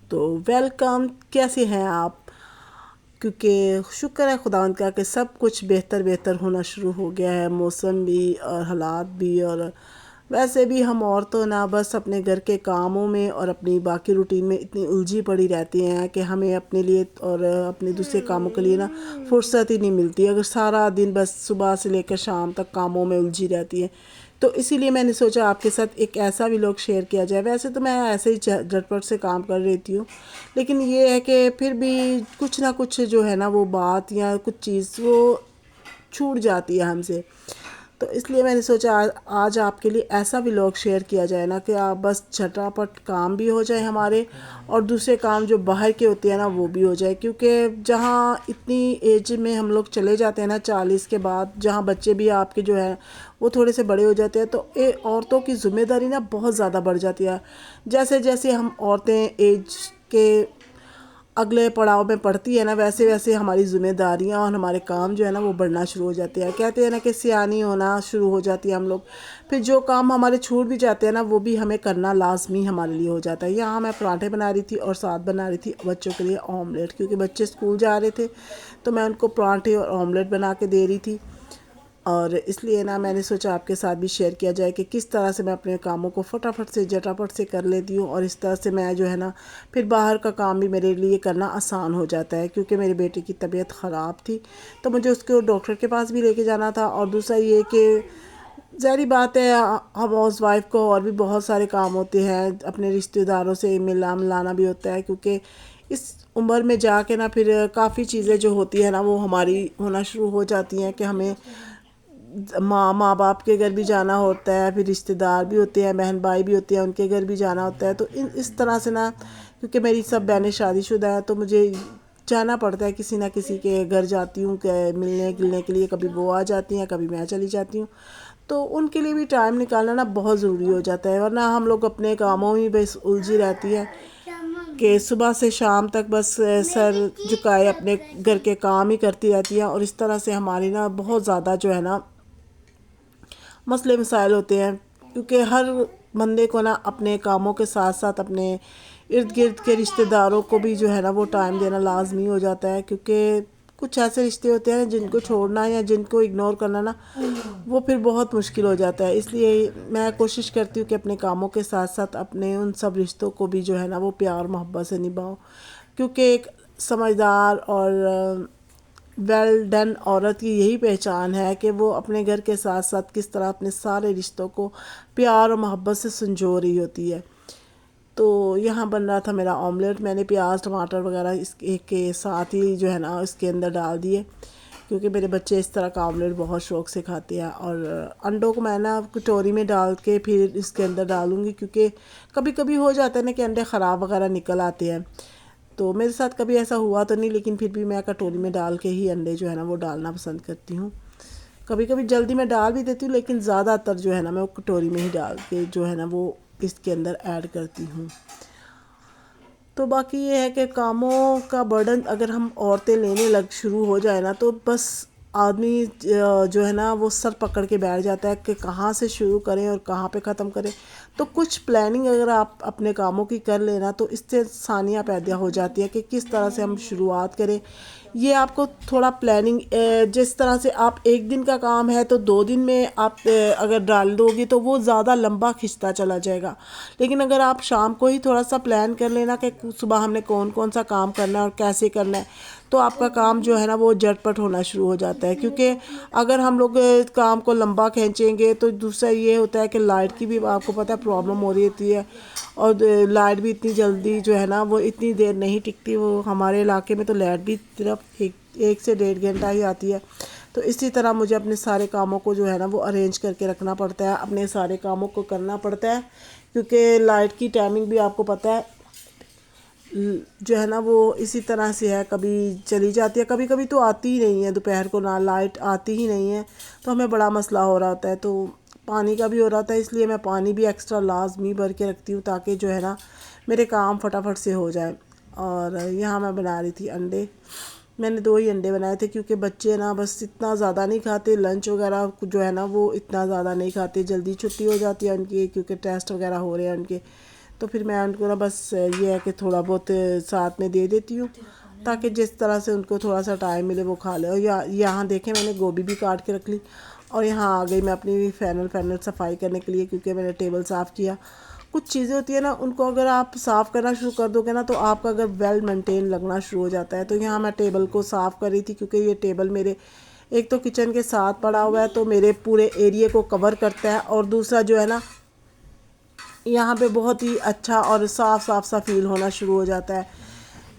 تو ویلکم، کیسے ہیں آپ؟ کیونکہ شکر ہے خداوند کا کہ سب کچھ بہتر ہونا شروع ہو گیا ہے، موسم بھی اور حالات بھی، اور ویسے بھی ہم عورتوں نہ بس اپنے گھر کے کاموں میں اور اپنی باقی روٹین میں اتنی الجھی پڑی رہتی ہیں کہ ہمیں اپنے لیے اور اپنے دوسرے کاموں کے لیے نا فرصت ہی نہیں ملتی، اگر سارا دن بس صبح سے لے کر شام تک کاموں میں الجھی رہتی ہیں۔ تو اسی لیے میں نے سوچا آپ کے ساتھ ایک ایسا بھی لوگ شیئر کیا جائے۔ ویسے تو میں ایسے ہی جھٹپٹ سے کام کر رہتی ہوں، لیکن یہ ہے کہ پھر بھی کچھ نہ کچھ جو ہے نا وہ بات یا کچھ چیز وہ چھوٹ جاتی ہے ہم سے۔ تو اس لیے میں نے سوچا آج آپ کے لیے ایسا بھی لوگ شیئر کیا جائے نا کہ آپ بس جھٹاپٹ کام بھی ہو جائے ہمارے، اور دوسرے کام جو باہر کے ہوتے ہیں نا وہ بھی ہو جائے، کیونکہ جہاں اتنی ایج میں ہم لوگ چلے جاتے ہیں نا 40 کے بعد، جہاں بچے بھی آپ کے جو ہے وہ تھوڑے سے بڑے ہو جاتے ہیں، تو عورتوں کی ذمہ داری نا بہت زیادہ بڑھ جاتی ہے۔ جیسے جیسے ہم عورتیں ایج کے اگلے پڑاؤ میں پڑھتی ہے نا، ویسے ویسے ہماری ذمہ داریاں اور ہمارے کام جو ہے نا وہ بڑھنا شروع ہو جاتے ہیں۔ کہتے ہیں نا کہ سیانی ہونا شروع ہو جاتی ہے ہم لوگ، پھر جو کام ہمارے چھوٹ بھی جاتے ہیں نا وہ بھی ہمیں کرنا لازمی ہمارے لیے ہو جاتا ہے۔ یہاں میں پراٹھے بنا رہی تھی اور ساتھ بنا رہی تھی بچوں کے لیے آملیٹ، کیونکہ بچے اسکول جا رہے تھے تو میں ان کو پراٹھے اور آملیٹ بنا کے دے رہی تھی، اور اس لیے نا میں نے سوچا آپ کے ساتھ بھی شیئر کیا جائے کہ کس طرح سے میں اپنے کاموں کو فٹافٹ سے جٹاپٹ سے کر لیتی ہوں، اور اس طرح سے میں جو ہے نا پھر باہر کا کام بھی میرے لیے کرنا آسان ہو جاتا ہے، کیونکہ میرے بیٹے کی طبیعت خراب تھی تو مجھے اس کو ڈاکٹر کے پاس بھی لے کے جانا تھا، اور دوسرا یہ کہ ظاہری بات ہے ہم ہاؤس وائف کو اور بھی بہت سارے کام ہوتے ہیں، اپنے رشتہ داروں سے ملانا بھی ہوتا ہے، کیونکہ اس عمر میں جا کے نا پھر کافی چیزیں جو ہوتی ہیں نا وہ ہماری ہونا شروع ہو جاتی ہیں کہ ہمیں ماں باپ کے گھر بھی جانا ہوتا ہے، پھر رشتہ دار بھی ہوتے ہیں، بہن بھائی بھی ہوتے ہیں ان کے گھر بھی جانا ہوتا ہے، تو اس طرح سے نا کیونکہ میری سب بہنیں شادی شدہ ہیں تو مجھے جانا پڑتا ہے، کسی نہ کسی کے گھر جاتی ہوں کہ ملنے گلنے کے لیے، کبھی وہ آ جاتی ہیں کبھی میں چلی جاتی ہوں، تو ان کے لیے بھی ٹائم نکالنا نا بہت ضروری ہو جاتا ہے، ورنہ ہم لوگ اپنے کاموں میں بس الجھی رہتی ہے کہ صبح سے شام تک بس سر جھکائے اپنے گھر کے کام ہی کرتی رہتی ہیں، اور اس طرح سے ہماری نا بہت زیادہ جو ہے نا مسئلے مسائل ہوتے ہیں، کیونکہ ہر بندے کو نا اپنے کاموں کے ساتھ ساتھ اپنے ارد گرد کے رشتہ داروں کو بھی جو ہے نا وہ ٹائم دینا لازمی ہو جاتا ہے، کیونکہ کچھ ایسے رشتے ہوتے ہیں جن کو چھوڑنا یا جن کو اگنور کرنا نا وہ پھر بہت مشکل ہو جاتا ہے۔ اس لیے میں کوشش کرتی ہوں کہ اپنے کاموں کے ساتھ ساتھ اپنے ان سب رشتوں کو بھی جو ہے نا وہ پیار محبت سے نبھاؤں، کیونکہ ایک سمجھدار اور ویل ڈن عورت کی یہی پہچان ہے کہ وہ اپنے گھر کے ساتھ ساتھ کس طرح اپنے سارے رشتوں کو پیار اور محبت سے سنجو رہی ہوتی ہے۔ تو یہاں بن رہا تھا میرا آملیٹ، میں نے پیاز ٹماٹر وغیرہ اس کے ساتھ ہی جو ہے نا اس کے اندر ڈال دیے، کیونکہ میرے بچے اس طرح کا آملیٹ بہت شوق سے کھاتے ہیں، اور انڈوں کو میں نا کٹوری میں ڈال کے پھر اس کے اندر ڈالوں گی، کیونکہ کبھی کبھی ہو جاتا ہے نا کہ انڈے خراب وغیرہ نکل آتے ہیں، تو میرے ساتھ کبھی ایسا ہوا تو نہیں، لیکن پھر بھی میں کٹوری میں ڈال کے ہی انڈے جو ہے نا وہ ڈالنا پسند کرتی ہوں۔ کبھی کبھی جلدی میں ڈال بھی دیتی ہوں، لیکن زیادہ تر جو ہے نا میں وہ کٹوری میں ہی ڈال کے جو ہے نا وہ اس کے اندر ایڈ کرتی ہوں۔ تو باقی یہ ہے کہ کاموں کا برڈن اگر ہم عورتیں لینے شروع ہو جائے نا تو بس آدمی جو ہے نا وہ سر پکڑ کے بیٹھ جاتا ہے کہ کہاں سے شروع کریں اور کہاں پہ ختم کریں۔ تو کچھ پلاننگ اگر آپ اپنے کاموں کی کر لینا تو اس سے آسانیاں پیدا ہو جاتی ہے کہ کس طرح سے ہم شروعات کریں۔ یہ آپ کو تھوڑا پلاننگ جس طرح سے آپ ایک دن کا کام ہے تو 2 دن میں آپ اگر ڈال دو گی تو وہ زیادہ لمبا کھنچتا چلا جائے گا، لیکن اگر آپ شام کو ہی تھوڑا سا پلان کر لینا کہ صبح ہم نے کون سا کام کرنا ہے اور کیسے کرنا ہے، تو آپ کا کام جو ہے نا وہ جھٹ پٹ ہونا شروع ہو جاتا ہے۔ کیونکہ اگر ہم لوگ کام کو لمبا کھینچیں گے تو دوسرا یہ ہوتا ہے کہ لائٹ کی بھی آپ کو پتہ ہے پرابلم ہو رہی ہوتی ہے، اور لائٹ بھی اتنی جلدی جو ہے نا وہ اتنی دیر نہیں ٹکتی، وہ ہمارے علاقے میں تو لائٹ بھی صرف 1 سے 1.5 گھنٹہ ہی آتی ہے، تو اسی طرح مجھے اپنے سارے کاموں کو جو ہے نا وہ ارینج کر کے رکھنا پڑتا ہے، اپنے سارے کاموں کو کرنا پڑتا ہے، کیونکہ لائٹ کی ٹائمنگ بھی آپ کو پتہ ہے جو ہے نا وہ اسی طرح سے ہے، کبھی چلی جاتی ہے، کبھی کبھی تو آتی ہی نہیں ہے، دوپہر کو نہ لائٹ آتی ہی نہیں ہے تو ہمیں بڑا مسئلہ ہو رہا ہوتا ہے، تو پانی کا بھی ہو رہا تھا، اس لیے میں پانی بھی ایکسٹرا لازمی بھر کے رکھتی ہوں تاکہ جو ہے نا میرے کام فٹافٹ سے ہو جائے۔ اور یہاں میں بنا رہی تھی انڈے، میں نے 2 ہی انڈے بنائے تھے، کیونکہ بچے نا بس اتنا زیادہ نہیں کھاتے، لنچ وغیرہ جو ہے نا وہ اتنا زیادہ نہیں کھاتے، جلدی چھٹی ہو جاتی ہے ان کی کیونکہ ٹیسٹ وغیرہ ہو رہے ہیں ان کے، تو پھر میں ان کو نا بس یہ ہے کہ تھوڑا بہت ساتھ میں دے دیتی ہوں تاکہ جس طرح سے ان کو تھوڑا سا ٹائم ملے وہ کھا لے. اور یہاں دیکھیں میں نے گوبھی بھی کاٹ کے رکھ لی اور یہاں آ گئی میں اپنی فینل صفائی کرنے کے لیے کیونکہ میں نے ٹیبل صاف کیا. کچھ چیزیں ہوتی ہیں نا ان کو اگر آپ صاف کرنا شروع کر دو گے نا تو آپ کا اگر ویل مینٹین لگنا شروع ہو جاتا ہے. تو یہاں میں ٹیبل کو صاف کر رہی تھی کیونکہ یہ ٹیبل میرے ایک تو کچن کے ساتھ پڑا ہوا ہے تو میرے پورے ایریے کو کور کرتا ہے, اور دوسرا جو ہے نا یہاں پہ بہت ہی اچھا اور صاف سا فیل ہونا شروع ہو جاتا ہے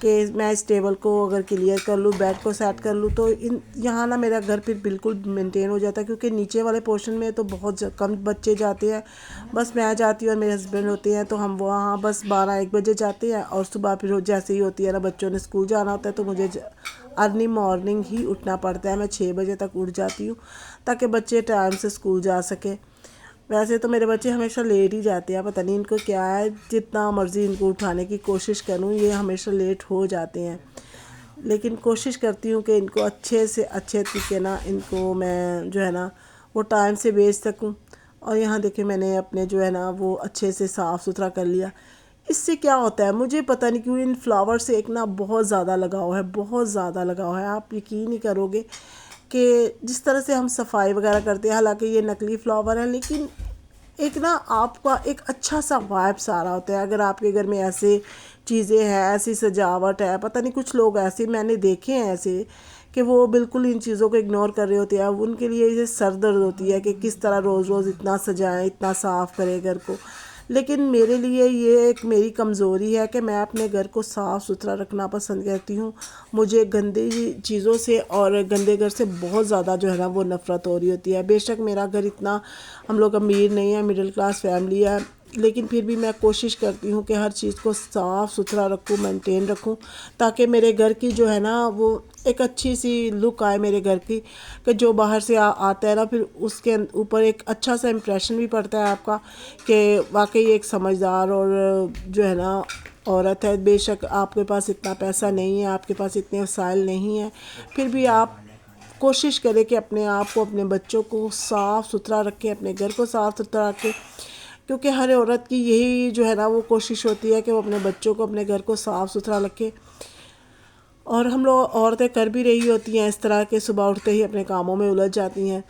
کہ میں اس ٹیبل کو اگر کلیئر کر لوں, بیڈ کو سیٹ کر لوں تو یہاں نا میرا گھر پھر بالکل مینٹین ہو جاتا ہے. کیونکہ نیچے والے پورشن میں تو بہت کم بچے جاتے ہیں, بس میں جاتی ہوں اور میرے ہسبینڈ ہوتے ہیں تو ہم وہاں بس 12-1 بجے جاتے ہیں. اور صبح پھر جیسے ہی ہوتی ہے نا بچوں نے اسکول جانا ہوتا ہے تو مجھے ارلی مارننگ ہی اٹھنا پڑتا ہے. میں 6 بجے تک اٹھ جاتی ہوں تاکہ بچے ٹائم سے اسکول جا سکیں. ویسے تو میرے بچے ہمیشہ لیٹ ہی جاتے ہیں, پتہ نہیں ان کو کیا ہے, جتنا مرضی ان کو اٹھانے کی کوشش کروں یہ ہمیشہ لیٹ ہو جاتے ہیں. لیکن کوشش کرتی ہوں کہ ان کو اچھے سے اچھے طریقے نا ان کو میں جو ہے نا وہ ٹائم سے بھیج سکوں. اور یہاں دیکھیں میں نے اپنے جو ہے نا وہ اچھے سے صاف ستھرا کر لیا. اس سے کیا ہوتا ہے مجھے پتہ نہیں کیوں ان فلاور سے ایک نا بہت زیادہ لگاؤ ہے, بہت زیادہ لگاؤ ہے. آپ یقین نہیں کرو گے کہ جس طرح سے ہم صفائی وغیرہ کرتے ہیں, حالانکہ یہ نقلی فلاور ہے لیکن ایک نا آپ کا ایک اچھا سا وائبس آ رہا ہوتا ہے اگر آپ کے گھر میں ایسے چیزیں ہیں, ایسی سجاوٹ ہے. پتہ نہیں کچھ لوگ ایسے میں نے دیکھے ہیں ایسے کہ وہ بالکل ان چیزوں کو اگنور کر رہے ہوتے ہیں. ان کے لیے یہ سر درد ہوتی ہے کہ کس طرح روز روز اتنا سجائیں, اتنا صاف کرے گھر کو. لیکن میرے لیے یہ ایک میری کمزوری ہے کہ میں اپنے گھر کو صاف ستھرا رکھنا پسند کرتی ہوں. مجھے گندی چیزوں سے اور گندے گھر سے بہت زیادہ جو ہے نا وہ نفرت ہو رہی ہوتی ہے. بے شک میرا گھر اتنا ہم لوگ امیر نہیں ہیں, مڈل کلاس فیملی ہے, لیکن پھر بھی میں کوشش کرتی ہوں کہ ہر چیز کو صاف ستھرا رکھوں, مینٹین رکھوں تاکہ میرے گھر کی جو ہے نا وہ ایک اچھی سی لک آئے میرے گھر کی, کہ جو باہر سے آتا ہے نا پھر اس کے اوپر ایک اچھا سا امپریشن بھی پڑتا ہے آپ کا کہ واقعی ایک سمجھدار اور جو ہے نا عورت ہے. بے شک آپ کے پاس اتنا پیسہ نہیں ہے, آپ کے پاس اتنے وسائل نہیں ہیں, پھر بھی آپ کوشش کریں کہ اپنے آپ کو, اپنے بچوں کو صاف ستھرا رکھیں, اپنے گھر کو صاف ستھرا رکھیں. کیونکہ ہر عورت کی یہی جو ہے نا وہ کوشش ہوتی ہے کہ وہ اپنے بچوں کو, اپنے گھر کو صاف ستھرا رکھے. اور ہم لوگ عورتیں کر بھی رہی ہوتی ہیں اس طرح کہ صبح اٹھتے ہی اپنے کاموں میں الجھ جاتی ہیں.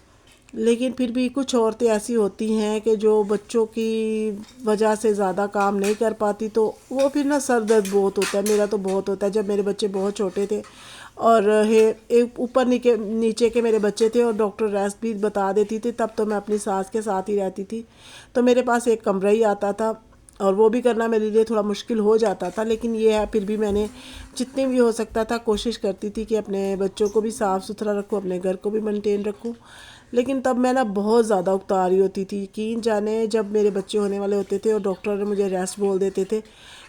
لیکن پھر بھی کچھ عورتیں ایسی ہوتی ہیں کہ جو بچوں کی وجہ سے زیادہ کام نہیں کر پاتی تو وہ پھر نا سر درد بہت ہوتا ہے. میرا تو بہت ہوتا ہے. جب میرے بچے بہت چھوٹے تھے اور اوپر نیچے کے میرے بچے تھے اور ڈاکٹر ریسٹ بھی بتا دیتی تھی, تب تو میں اپنی ساس کے ساتھ ہی رہتی تھی. تو میرے پاس ایک کمرہ ہی آتا تھا اور وہ بھی کرنا میرے لیے تھوڑا مشکل ہو جاتا تھا. لیکن یہ ہے پھر بھی میں نے جتنی بھی ہو سکتا تھا کوشش کرتی تھی کہ اپنے بچوں کو بھی صاف ستھرا رکھوں, اپنے گھر کو بھی مینٹین رکھوں. لیکن تب میں نا بہت زیادہ اکتا رہی ہوتی تھی. یقین جانے جب میرے بچے ہونے والے ہوتے تھے اور ڈاکٹر نے مجھے ریسٹ بول دیتے تھے,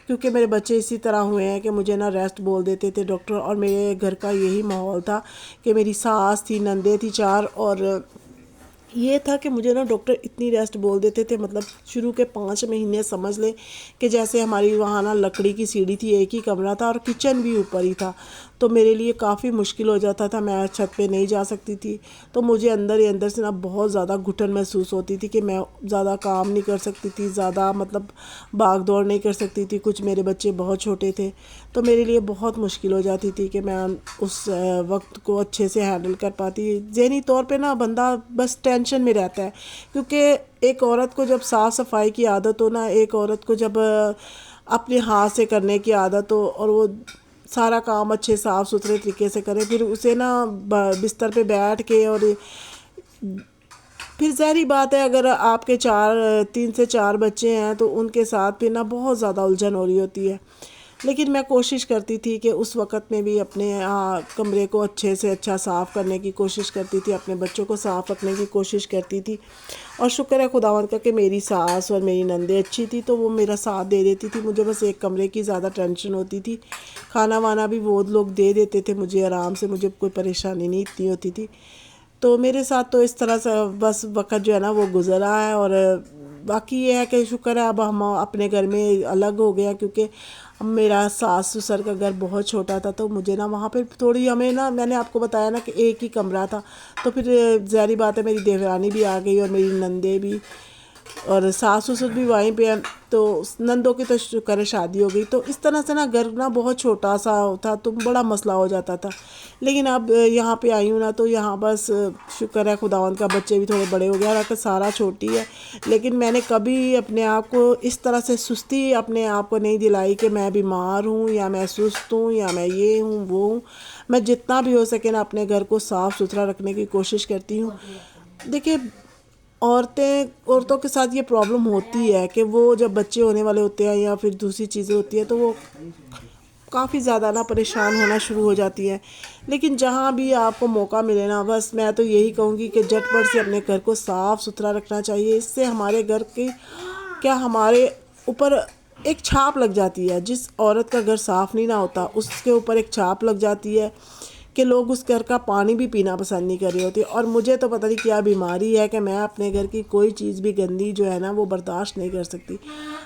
کیونکہ میرے بچے اسی طرح ہوئے ہیں کہ مجھے نا ریسٹ بول دیتے تھے ڈاکٹر. اور میرے گھر کا یہی ماحول تھا کہ میری ساس تھی, نندیں تھی 4, اور یہ تھا کہ مجھے نا ڈاکٹر اتنی ریسٹ بول دیتے تھے, مطلب شروع کے 5 مہینے سمجھ لیں کہ جیسے ہماری وہاں نا لکڑی کی سیڑھی تھی, ایک ہی کمرہ تھا اور کچن بھی اوپر ہی تھا. تو میرے لیے کافی مشکل ہو جاتا تھا, میں چھت پہ نہیں جا سکتی تھی. تو مجھے اندر ہی اندر سے نا بہت زیادہ گھٹن محسوس ہوتی تھی کہ میں زیادہ کام نہیں کر سکتی تھی, زیادہ مطلب بھاگ دوڑ نہیں کر سکتی تھی. کچھ میرے بچے بہت چھوٹے تھے تو میرے لیے بہت مشکل ہو جاتی تھی کہ میں اس وقت کو اچھے سے ہینڈل کر پاتی. ذہنی طور پہ نا بندہ بس ٹینشن میں رہتا ہے, کیونکہ ایک عورت کو جب صاف صفائی کی عادت ہو نا, ایک عورت کو جب اپنے ہاتھ سے کرنے کی عادت ہو اور وہ سارا کام اچھے صاف ستھرے طریقے سے کرے, پھر اسے نا بستر پہ بیٹھ کے, اور پھر ظاہری بات ہے اگر آپ کے 3 سے 4 بچے ہیں تو ان کے ساتھ بھی نا بہت زیادہ الجھن ہو رہی ہوتی ہے. لیکن میں کوشش کرتی تھی کہ اس وقت میں بھی اپنے کمرے کو اچھے سے اچھا صاف کرنے کی کوشش کرتی تھی, اپنے بچوں کو صاف رکھنے کی کوشش کرتی تھی. اور شکر ہے خداوند کا کہ میری ساس اور میری نندیں اچھی تھی تو وہ میرا ساتھ دے دیتی تھی. مجھے بس ایک کمرے کی زیادہ ٹینشن ہوتی تھی, کھانا وانا بھی وہ لوگ دے دیتے تھے مجھے آرام سے, مجھے کوئی پریشانی نہیں اتنی ہوتی تھی. تو میرے ساتھ تو اس طرح سے بس وقت جو ہے نا وہ گزرا ہے. اور باقی یہ ہے کہ شکر ہے اب ہم اپنے گھر میں الگ ہو گیا, کیونکہ میرا ساس سسر کا گھر بہت چھوٹا تھا تو مجھے نا وہاں پہ تھوڑی ہمیں نا, میں نے آپ کو بتایا نا کہ ایک ہی کمرہ تھا, تو پھر ظاہری بات ہے میری دیورانی بھی آ گئی اور میری نندیں بھی, اور ساس سسر بھی وہیں پہ ہیں، تو نندوں کی تو شکر ہے شادی ہو گئی، تو اس طرح سے نا گھر نا بہت چھوٹا سا تھا تو بڑا مسئلہ ہو جاتا تھا۔ لیکن اب یہاں پہ آئی ہوں نا تو یہاں بس شکر ہے خداوند کا، بچے بھی تھوڑے بڑے ہو گئے، حالانکہ سارا چھوٹی ہے، لیکن میں نے کبھی اپنے آپ کو اس طرح سے سستی اپنے آپ کو نہیں دلائی کہ میں بیمار ہوں یا میں سست ہوں یا میں یہ ہوں وہ ہوں۔ میں جتنا بھی ہو سکے نا اپنے گھر کو صاف ستھرا رکھنے کی کوشش کرتی ہوں۔ دیکھیے عورتوں کے ساتھ یہ پرابلم ہوتی ہے کہ وہ جب بچے ہونے والے ہوتے ہیں یا پھر دوسری چیزیں ہوتی ہیں تو وہ کافی زیادہ نا پریشان ہونا شروع ہو جاتی ہے۔ لیکن جہاں بھی آپ کو موقع ملے نا، بس میں تو یہی کہوں گی کہ جھٹ پٹ سے اپنے گھر کو صاف ستھرا رکھنا چاہیے۔ اس سے ہمارے گھر کی کیا ہمارے اوپر ایک چھاپ لگ جاتی ہے۔ جس عورت کا گھر صاف نہیں نہ ہوتا اس کے اوپر ایک چھاپ لگ جاتی ہے کہ لوگ اس گھر کا پانی بھی پینا پسند نہیں کر رہے ہوتے۔ اور مجھے تو پتہ نہیں کیا بیماری ہے کہ میں اپنے گھر کی کوئی چیز بھی گندی جو ہے نا وہ برداشت نہیں کر سکتی۔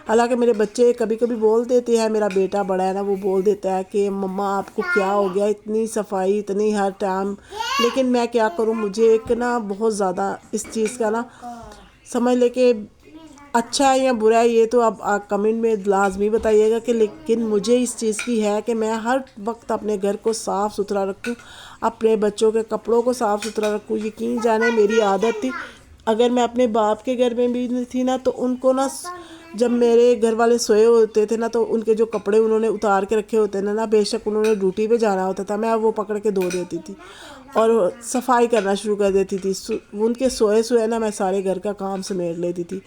حالانکہ میرے بچے کبھی کبھی بول دیتے ہیں، میرا بیٹا بڑا ہے نا وہ بول دیتا ہے کہ مما آپ کو کیا ہو گیا، اتنی صفائی اتنی ہر ٹائم۔ لیکن میں کیا کروں، مجھے ایک نا بہت زیادہ اس چیز کا نا سمجھ لے کہ اچھا ہے یا برا ہے یہ تو اب کمنٹ میں لازمی بتائیے گا کہ، لیکن مجھے اس چیز کی ہے کہ میں ہر وقت اپنے گھر کو صاف ستھرا رکھوں، اپنے بچوں کے کپڑوں کو صاف ستھرا رکھوں۔ یقین جانے میری عادت تھی، اگر میں اپنے باپ کے گھر میں بھی تھی نا تو ان کو نا جب میرے گھر والے سوئے ہوتے تھے نا تو ان کے جو کپڑے انہوں نے اتار کے رکھے ہوتے ہیں نا، بے شک انہوں نے ڈیوٹی پہ جانا ہوتا تھا، میں وہ پکڑ کے دھو دیتی تھی اور صفائی کرنا شروع کر دیتی تھی۔ ان کے سوئے نا میں سارے گھر کا کام سمیٹ لیتی تھی۔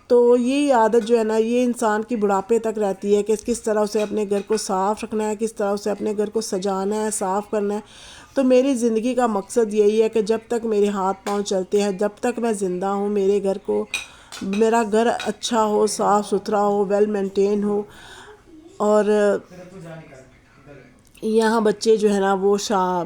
تو یہ عادت جو ہے نا یہ انسان کی بڑھاپے تک رہتی ہے کہ کس طرح اسے اپنے گھر کو صاف رکھنا ہے، کس طرح اسے اپنے گھر کو سجانا ہے، صاف کرنا ہے۔ تو میری زندگی کا مقصد یہی ہے کہ جب تک میرے ہاتھ پاؤں چلتے ہیں، جب تک میں زندہ ہوں، میرا گھر اچھا ہو، صاف ستھرا ہو، ویل مینٹین ہو۔ اور یہاں بچے جو ہے نا وہ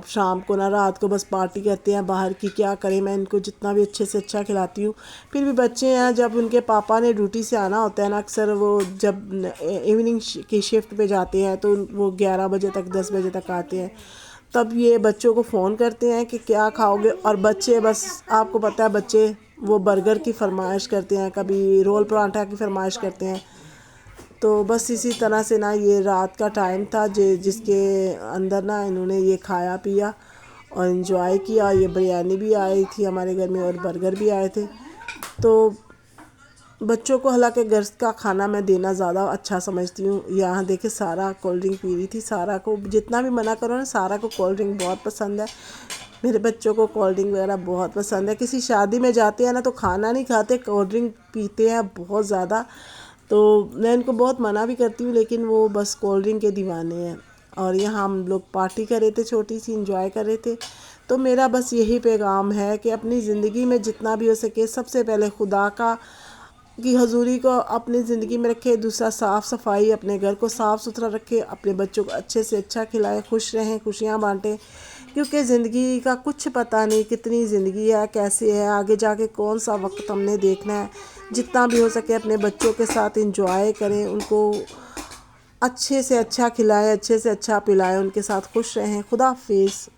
شام کو نا رات کو بس پارٹی کرتے ہیں باہر کی، کیا کریں، میں ان کو جتنا بھی اچھے سے اچھا کھلاتی ہوں، پھر بھی بچے ہیں جب ان کے پاپا نے ڈیوٹی سے آنا ہوتا ہے نا، اکثر وہ جب ایوننگ کی شفٹ پہ جاتے ہیں تو وہ 11 بجے تک 10 بجے تک آتے ہیں، تب یہ بچوں کو فون کرتے ہیں کہ کیا کھاؤ گے، اور بچے بس آپ کو پتہ ہے بچے وہ برگر کی فرمائش کرتے ہیں، کبھی رول پراٹھا کی فرمائش کرتے ہیں۔ تو بس اسی طرح سے نا یہ رات کا ٹائم تھا جس کے اندر نا انہوں نے یہ کھایا پیا اور انجوائے کیا۔ یہ بریانی بھی آئی تھی ہمارے گھر میں اور برگر بھی آئے تھے۔ تو بچوں کو حالانکہ گھر کا کھانا میں دینا زیادہ اچھا سمجھتی ہوں۔ یہاں دیکھیں سارا کولڈ ڈرنک پی رہی تھی، سارا کو جتنا بھی منع کرو نا سارا کو کولڈ ڈرنک بہت پسند ہے، میرے بچوں کو کولڈ ڈرنک وغیرہ بہت پسند ہے۔ کسی شادی میں جاتے ہیں نا تو کھانا نہیں کھاتے، کولڈ ڈرنک پیتے ہیں بہت زیادہ، تو میں ان کو بہت منع بھی کرتی ہوں لیکن وہ بس کولڈ ڈرنک کے دیوانے ہیں۔ اور یہاں ہم لوگ پارٹی کر رہے تھے، چھوٹی سی انجوائے کر رہے تھے۔ تو میرا بس یہی پیغام ہے کہ اپنی زندگی میں جتنا بھی ہو سکے سب سے پہلے خدا کی حضوری کو اپنی زندگی میں رکھے، دوسرا صاف صفائی، اپنے گھر کو صاف ستھرا رکھے، اپنے بچوں کو اچھے سے اچھا کھلائے، خوش رہیں، خوشیاں بانٹیں، کیونکہ زندگی کا کچھ پتہ نہیں کتنی زندگی ہے، کیسے ہے، آگے جا کے کون سا وقت ہم نے دیکھنا ہے۔ جتنا بھی ہو سکے اپنے بچوں کے ساتھ انجوائے کریں، ان کو اچھے سے اچھا کھلائیں، اچھے سے اچھا پلائیں، ان کے ساتھ خوش رہیں۔ خدا حافظ۔